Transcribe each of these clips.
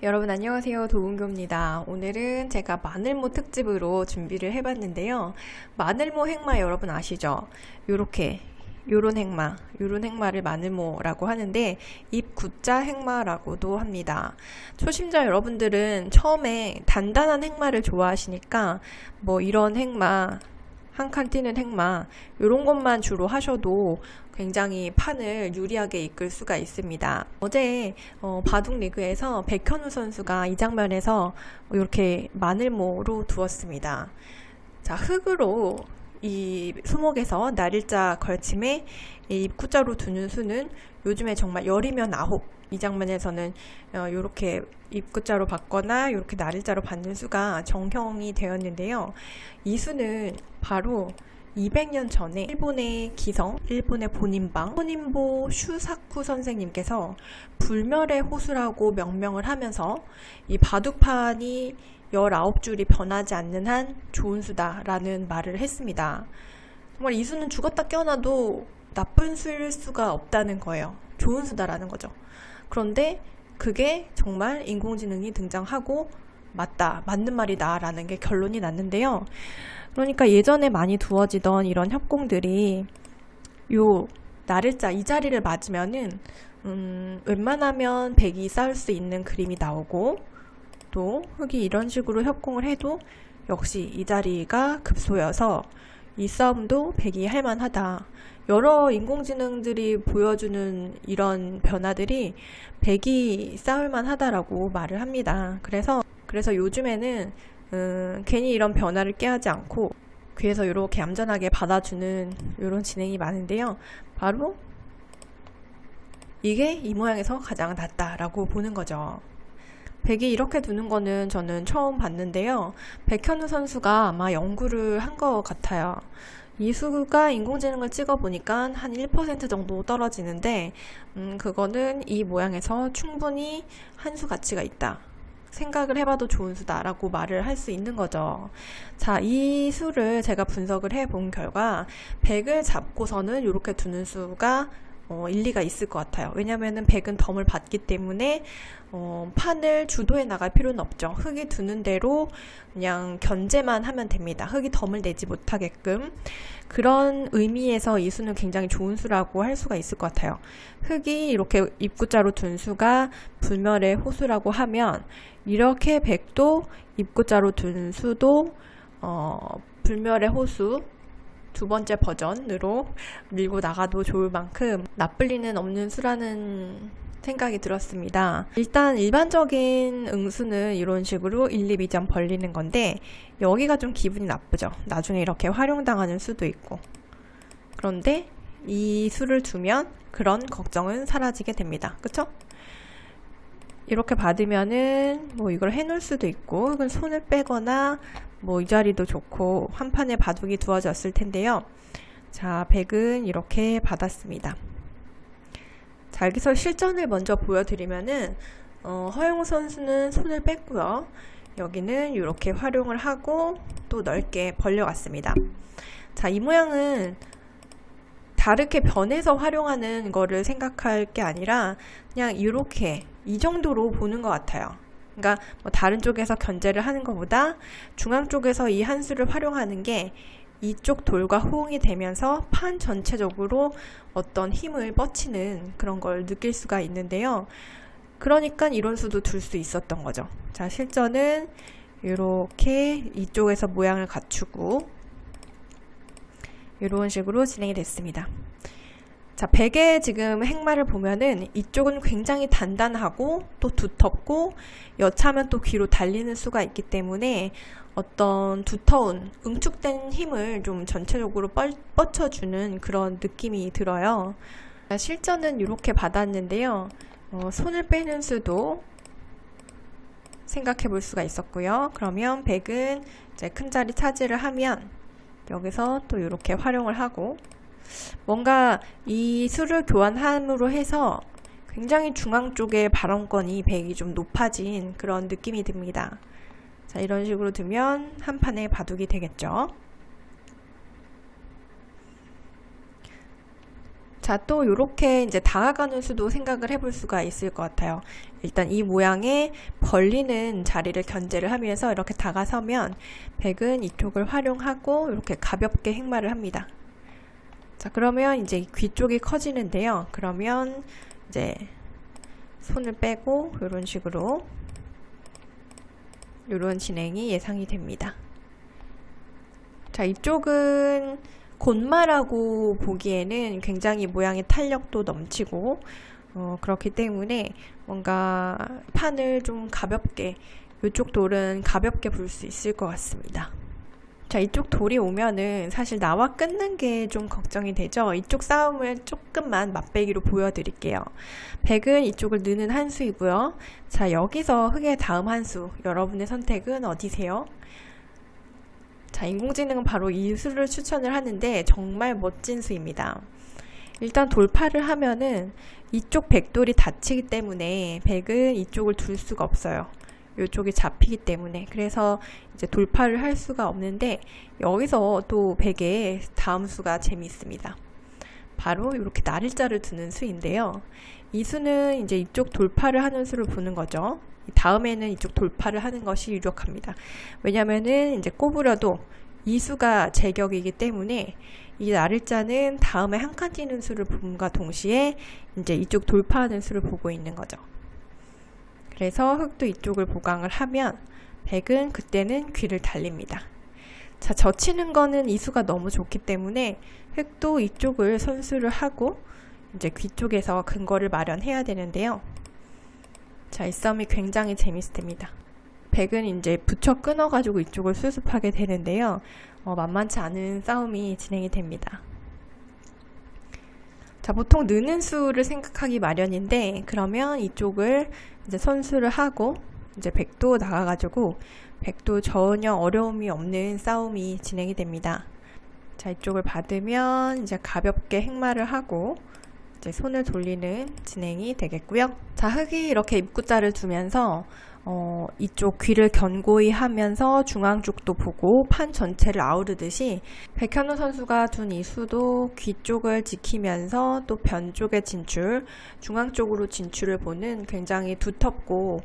여러분 안녕하세요. 도은교입니다. 오늘은 제가 마늘모 특집으로 준비를 해봤는데요. 마늘모 행마 여러분 아시죠? 요런 행마를 마늘모라고 하는데 입구자 행마라고도 합니다. 초심자 여러분들은 처음에 단단한 행마를 좋아하시니까 뭐 이런 행마, 한 칸 띄는 행마 이런 것만 주로 하셔도 굉장히 판을 유리하게 이끌 수가 있습니다. 어제 바둑 리그에서 백현우 선수가 이 장면에서 이렇게 마늘모로 두었습니다. 자, 흙으로 이 수목에서 날일자 걸침에 이 입구자로 두는 수는 요즘에 정말 열이면 9. 이 장면에서는 이렇게 입구자로 받거나 이렇게 날일자로 받는 수가 정형이 되었는데요. 이 수는 바로 200년 전에 일본의 기성, 일본의 본인방, 혼인보 슈사쿠 선생님께서 불멸의 호수라고 명명을 하면서 이 바둑판이 19줄이 변하지 않는 한 좋은 수다라는 말을 했습니다. 정말 이 수는 죽었다 깨어나도 나쁜 수일 수가 없다는 거예요. 좋은 수다라는 거죠. 그런데 그게 정말 인공지능이 등장하고 맞는 말이다 라는 게 결론이 났는데요. 그러니까 예전에 많이 두어지던 이런 협공들이 요 날일자 이 자리를 맞으면은 웬만하면 백이 쌓을 수 있는 그림이 나오고 또 흙이 이런 식으로 협공을 해도 역시 이 자리가 급소여서 이 싸움도 백이 할만하다. 여러 인공지능들이 보여주는 이런 변화들이 백이 싸울만 하다라고 말을 합니다. 그래서 요즘에는 괜히 이런 변화를 꾀하지 않고 귀에서 이렇게 얌전하게 받아주는 이런 진행이 많은데요. 바로 이게 이 모양에서 가장 낫다라고 보는 거죠. 백이 이렇게 두는 거는 저는 처음 봤는데요. 백현우 선수가 아마 연구를 한 것 같아요. 이 수가 인공지능을 찍어보니까 한 1% 정도 떨어지는데 그거는 이 모양에서 충분히 한 수 가치가 있다. 생각을 해봐도 좋은 수다라고 말을 할 수 있는 거죠. 자, 이 수를 제가 분석을 해본 결과 100을 잡고서는 이렇게 두는 수가 일리가 있을 것 같아요. 왜냐면은 100은 덤을 받기 때문에 판을 주도해 나갈 필요는 없죠. 흙이 두는 대로 그냥 견제만 하면 됩니다. 흙이 덤을 내지 못하게끔. 그런 의미에서 이 수는 굉장히 좋은 수라고 할 수가 있을 것 같아요. 흙이 이렇게 입구자로 둔 수가 불멸의 호수라고 하면 이렇게 100도 입구자로 둔 수도 불멸의 호수 두 번째 버전으로 밀고 나가도 좋을 만큼 나쁠 리는 없는 수라는 생각이 들었습니다. 일단 일반적인 응수는 이런 식으로 1, 2, 2점 벌리는 건데 여기가 좀 기분이 나쁘죠. 나중에 이렇게 활용당하는 수도 있고. 그런데 이 수를 두면 그런 걱정은 사라지게 됩니다. 그쵸? 이렇게 받으면은 뭐 이걸 해놓을 수도 있고 이건 손을 빼거나 뭐 이 자리도 좋고 한 판에 바둑이 두어졌을 텐데요. 자, 100은 이렇게 받았습니다. 자, 여기서 실전을 먼저 보여드리면은 허영우 선수는 손을 뺐고요. 여기는 이렇게 활용을 하고 또 넓게 벌려왔습니다. 자, 이 모양은 다르게 변해서 활용하는 거를 생각할 게 아니라 그냥 이렇게 이 정도로 보는 것 같아요. 그러니까 뭐 다른 쪽에서 견제를 하는 것보다 중앙 쪽에서 이 한 수를 활용하는 게 이쪽 돌과 호응이 되면서 판 전체적으로 어떤 힘을 뻗치는 그런 걸 느낄 수가 있는데요. 그러니까 이런 수도 둘 수 있었던 거죠. 자, 실전은 이렇게 이쪽에서 모양을 갖추고 이런 식으로 진행이 됐습니다. 자, 100의 지금 행마를 보면은 이쪽은 굉장히 단단하고 또 두텁고 여차하면 또 귀로 달리는 수가 있기 때문에 어떤 두터운 응축된 힘을 좀 전체적으로 뻗쳐주는 그런 느낌이 들어요. 실전은 이렇게 받았는데요. 손을 빼는 수도 생각해 볼 수가 있었고요. 그러면 100은 이제 큰 자리 차지를 하면 여기서 또 이렇게 활용을 하고 뭔가 이 수를 교환함으로 해서 굉장히 중앙 쪽의 발언권이 100이 좀 높아진 그런 느낌이 듭니다. 자, 이런 식으로 두면 한 판의 바둑이 되겠죠. 자, 또 요렇게 이제 다가가는 수도 생각을 해볼 수가 있을 것 같아요. 일단 이 모양의 벌리는 자리를 견제를 하면서 이렇게 다가서면 백은 이쪽을 활용하고 이렇게 가볍게 행마를 합니다. 자, 그러면 이제 귀 쪽이 커지는데요. 그러면 이제 손을 빼고 이런 식으로 이런 진행이 예상이 됩니다. 자, 이쪽은 곤마라고 보기에는 굉장히 모양의 탄력도 넘치고 그렇기 때문에 뭔가 판을 좀 가볍게, 이쪽 돌은 가볍게 불 수 있을 것 같습니다. 자, 이쪽 돌이 오면은 사실 나와 끊는 게 좀 걱정이 되죠. 이쪽 싸움을 조금만 맛배기로 보여드릴게요. 백은 이쪽을 느는 한 수이고요. 자, 여기서 흑의 다음 한 수, 여러분의 선택은 어디세요? 자, 인공지능은 바로 이 수를 추천을 하는데 정말 멋진 수입니다. 일단 돌파를 하면은 이쪽 백돌이 닫히기 때문에 백은 이쪽을 둘 수가 없어요. 이쪽이 잡히기 때문에. 그래서 이제 돌파를 할 수가 없는데 여기서 또 백의 다음 수가 재미있습니다. 바로 이렇게 나릴자를 두는 수인데요. 이 수는 이제 이쪽 돌파를 하는 수를 보는 거죠. 다음에는 이쪽 돌파를 하는 것이 유력합니다. 왜냐면은 이제 꼬부려도 이 수가 제격이기 때문에 이 나릴자는 다음에 한 칸 뛰는 수를 봄과 동시에 이제 이쪽 돌파하는 수를 보고 있는 거죠. 그래서 흑도 이쪽을 보강을 하면 백은 그때는 귀를 달립니다. 자, 젖히는 거는 이 수가 너무 좋기 때문에 흑도 이쪽을 선수를 하고 이제 귀 쪽에서 근거를 마련해야 되는데요. 자, 이 싸움이 굉장히 재밌습니다. 백은 이제 붙여 끊어가지고 이쪽을 수습하게 되는데요. 만만치 않은 싸움이 진행이 됩니다. 자, 보통 느는 수를 생각하기 마련인데 그러면 이쪽을 이제 선수를 하고 이제 백도 나가가지고 백도 전혀 어려움이 없는 싸움이 진행이 됩니다. 자, 이쪽을 받으면 이제 가볍게 행마를 하고 이제 손을 돌리는 진행이 되겠고요. 자, 흑이 이렇게 입구자를 두면서 이쪽 귀를 견고히 하면서 중앙 쪽도 보고 판 전체를 아우르듯이 백현우 선수가 둔 이 수도 귀 쪽을 지키면서 또 변 쪽의 진출, 중앙 쪽으로 진출을 보는 굉장히 두텁고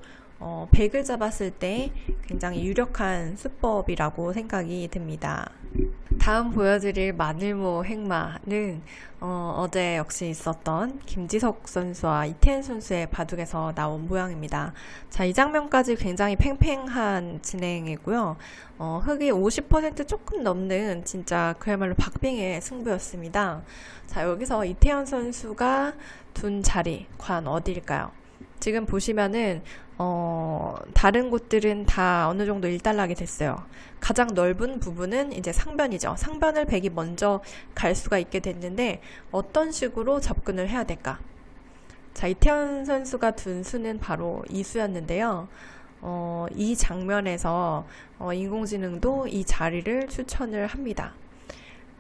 백을 잡았을 때 굉장히 유력한 수법이라고 생각이 듭니다. 다음 보여드릴 마늘모 행마는 어제 역시 있었던 김지석 선수와 이태현 선수의 바둑에서 나온 모양입니다. 자, 이 장면까지 굉장히 팽팽한 진행이고요. 흑이 50% 조금 넘는 진짜 그야말로 박빙의 승부였습니다. 자, 여기서 이태현 선수가 둔 자리 과연 어디일까요? 지금 보시면은 다른 곳들은 다 어느 정도 일단락이 됐어요. 가장 넓은 부분은 이제 상변이죠. 상변을 백이 먼저 갈 수가 있게 됐는데 어떤 식으로 접근을 해야 될까? 자, 이태현 선수가 둔 수는 바로 이 수였는데요. 이 장면에서 인공지능도 이 자리를 추천을 합니다.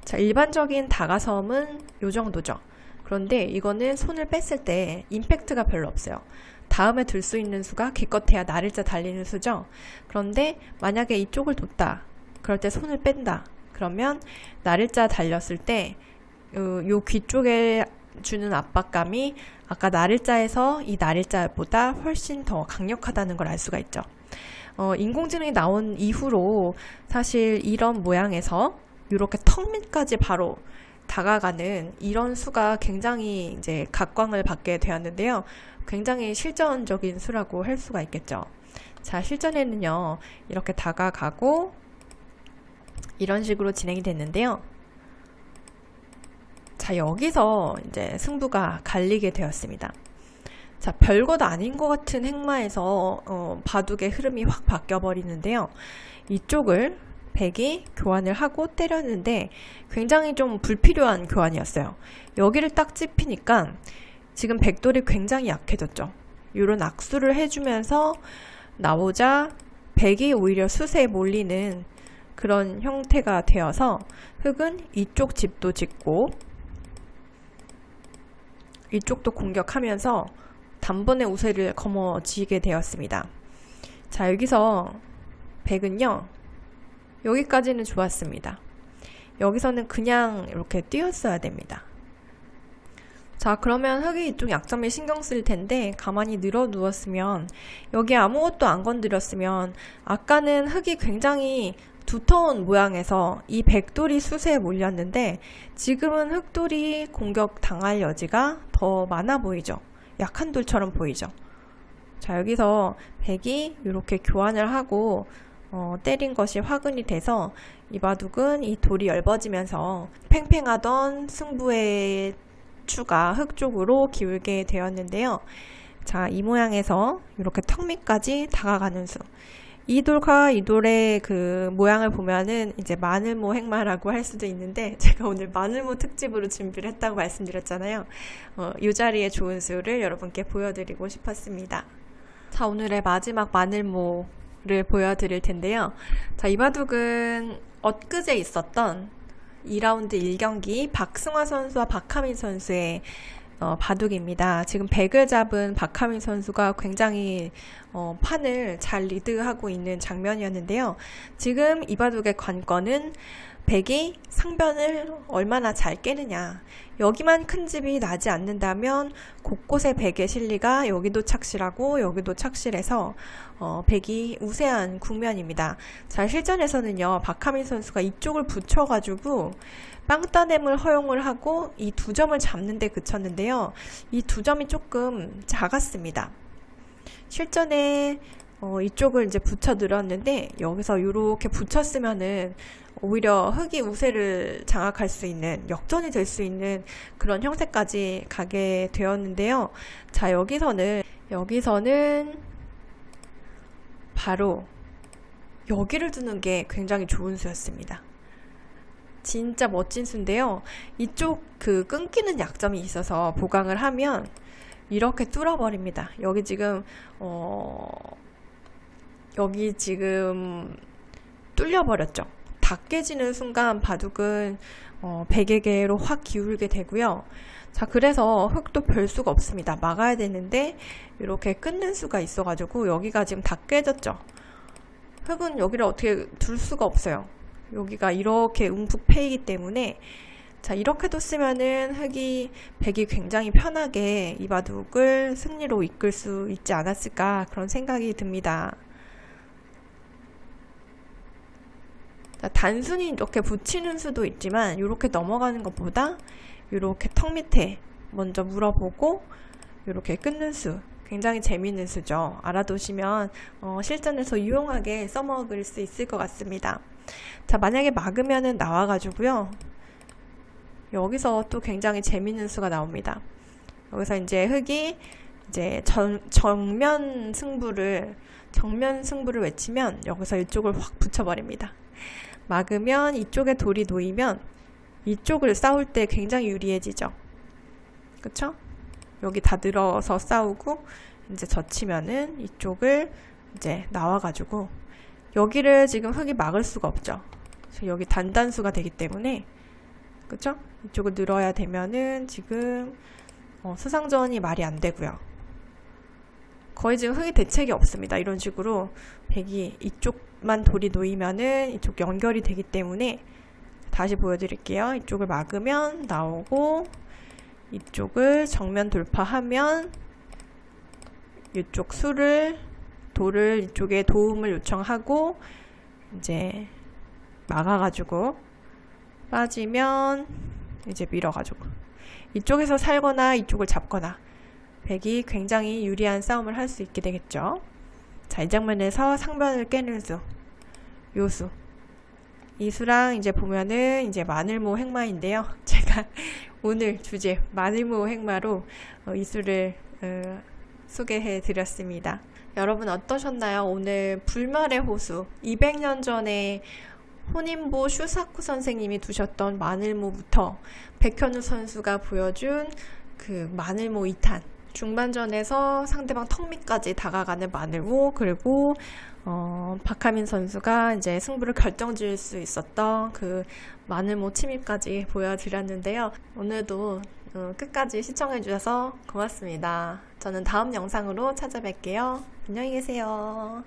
자, 일반적인 다가섬은 요 정도죠. 그런데 이거는 손을 뺐을 때 임팩트가 별로 없어요. 다음에 들 수 있는 수가 기껏해야 나릴자 달리는 수죠. 그런데 만약에 이쪽을 뒀다. 그럴 때 손을 뺀다. 그러면 나릴자 달렸을 때 요 귀 쪽에 주는 압박감이 아까 나릴자에서 이 나릴자보다 훨씬 더 강력하다는 걸 알 수가 있죠. 인공지능이 나온 이후로 사실 이런 모양에서 이렇게 턱 밑까지 바로 다가가는 이런 수가 굉장히 이제 각광을 받게 되었는데요. 굉장히 실전적인 수라고 할 수가 있겠죠. 자, 실전에는요, 이렇게 다가가고 이런 식으로 진행이 됐는데요. 자, 여기서 이제 승부가 갈리게 되었습니다. 자, 별것 아닌 것 같은 행마에서 바둑의 흐름이 확 바뀌어 버리는데요. 이쪽을 백이 교환을 하고 때렸는데 굉장히 좀 불필요한 교환이었어요. 여기를 딱 찝히니까 지금 백돌이 굉장히 약해졌죠. 이런 악수를 해주면서 나오자 백이 오히려 수세에 몰리는 그런 형태가 되어서 흑은 이쪽 집도 짓고 이쪽도 공격하면서 단번에 우세를 거머쥐게 되었습니다. 자, 여기서 백은요, 여기까지는 좋았습니다. 여기서는 그냥 이렇게 뛰었어야 됩니다. 자, 그러면 흙이 이쪽 약점에 신경 쓸 텐데 가만히 늘어 누웠으면 여기 아무것도 안 건드렸으면 아까는 흙이 굉장히 두터운 모양에서 이 백돌이 숯에 몰렸는데 지금은 흙돌이 공격 당할 여지가 더 많아 보이죠. 약한 돌처럼 보이죠. 자, 여기서 백이 이렇게 교환을 하고 때린 것이 화근이 돼서 이 바둑은 이 돌이 엷어지면서 팽팽하던 승부의 추가 흙 쪽으로 기울게 되었는데요. 자, 이 모양에서 이렇게 턱 밑까지 다가가는 수. 이 돌과 이 돌의 그 모양을 보면은 이제 마늘모 행마라고 할 수도 있는데 제가 오늘 마늘모 특집으로 준비를 했다고 말씀드렸잖아요. 이 자리에 좋은 수를 여러분께 보여드리고 싶었습니다. 자, 오늘의 마지막 마늘모를 보여드릴 텐데요. 자, 이 바둑은 엊그제 있었던 2라운드 1경기 박승화 선수와 박하민 선수의 바둑입니다. 지금 백을 잡은 박하민 선수가 굉장히 판을 잘 리드하고 있는 장면이었는데요. 지금 이 바둑의 관건은 백이 상변을 얼마나 잘 깨느냐. 여기만 큰 집이 나지 않는다면 곳곳에 백의 실리가 여기도 착실하고 여기도 착실해서 백이 우세한 국면입니다. 자, 실전에서는요, 박하민 선수가 이쪽을 붙여가지고 빵따냄을 허용을 하고 이 두 점을 잡는 데 그쳤는데요. 이 두 점이 조금 작았습니다. 실전에 이쪽을 이제 붙여 늘었는데 여기서 이렇게 붙였으면은 오히려 흙이 우세를 장악할 수 있는, 역전이 될 수 있는 그런 형태까지 가게 되었는데요. 자, 여기서는 바로 여기를 두는 게 굉장히 좋은 수였습니다. 진짜 멋진 수인데요. 이쪽 그 끊기는 약점이 있어서 보강을 하면 이렇게 뚫어버립니다. 여기 지금 뚫려버렸죠. 다 깨지는 순간 바둑은 백에게로 확 기울게 되고요. 자, 그래서 흙도 별 수가 없습니다. 막아야 되는데 이렇게 끊는 수가 있어가지고 여기가 지금 다 깨졌죠. 흙은 여기를 어떻게 둘 수가 없어요. 여기가 이렇게 움푹 패이기 때문에, 자, 이렇게 뒀으면은 백이 굉장히 편하게 이 바둑을 승리로 이끌 수 있지 않았을까, 그런 생각이 듭니다. 자, 단순히 이렇게 붙이는 수도 있지만 이렇게 넘어가는 것보다 이렇게 턱 밑에 먼저 물어보고 이렇게 끊는 수, 굉장히 재미있는 수죠. 알아두시면 실전에서 유용하게 써먹을 수 있을 것 같습니다. 자, 만약에 막으면은 나와가지고요, 여기서 또 굉장히 재미있는 수가 나옵니다. 여기서 이제 흙이 이제 정면 승부를 외치면 여기서 이쪽을 확 붙여버립니다. 막으면 이쪽에 돌이 놓이면 이쪽을 싸울 때 굉장히 유리해지죠. 그쵸? 여기 다 늘어서 싸우고 이제 젖히면은 이쪽을 이제 나와가지고 여기를 지금 흙이 막을 수가 없죠. 여기 단단수가 되기 때문에, 그쵸? 이쪽을 늘어야 되면은 지금 수상전이 말이 안 되고요. 거의 지금 흙이 대책이 없습니다. 이런 식으로 백이 이쪽만 돌이 놓이면은 이쪽 연결이 되기 때문에, 다시 보여드릴게요. 이쪽을 막으면 나오고 이쪽을 정면 돌파하면 이쪽 돌을 이쪽에 도움을 요청하고 이제 막아가지고 빠지면 이제 밀어가지고 이쪽에서 살거나 이쪽을 잡거나 백이 굉장히 유리한 싸움을 할 수 있게 되겠죠. 자, 이 장면에서 상변을 깨는 수, 요수. 이 수랑 이제 보면은 이제 마늘모 행마인데요. 제가 오늘 주제 마늘모 행마로 이 수를 소개해 드렸습니다. 여러분 어떠셨나요? 오늘 불말의 호수, 200년 전에 혼인보 슈사쿠 선생님이 두셨던 마늘모부터 백현우 선수가 보여준 그 마늘모 2탄, 중반전에서 상대방 턱 밑까지 다가가는 마늘모, 그리고 박하민 선수가 이제 승부를 결정지을 수 있었던 그 마늘모 침입까지 보여드렸는데요. 오늘도 끝까지 시청해주셔서 고맙습니다. 저는 다음 영상으로 찾아뵐게요. 안녕히 계세요.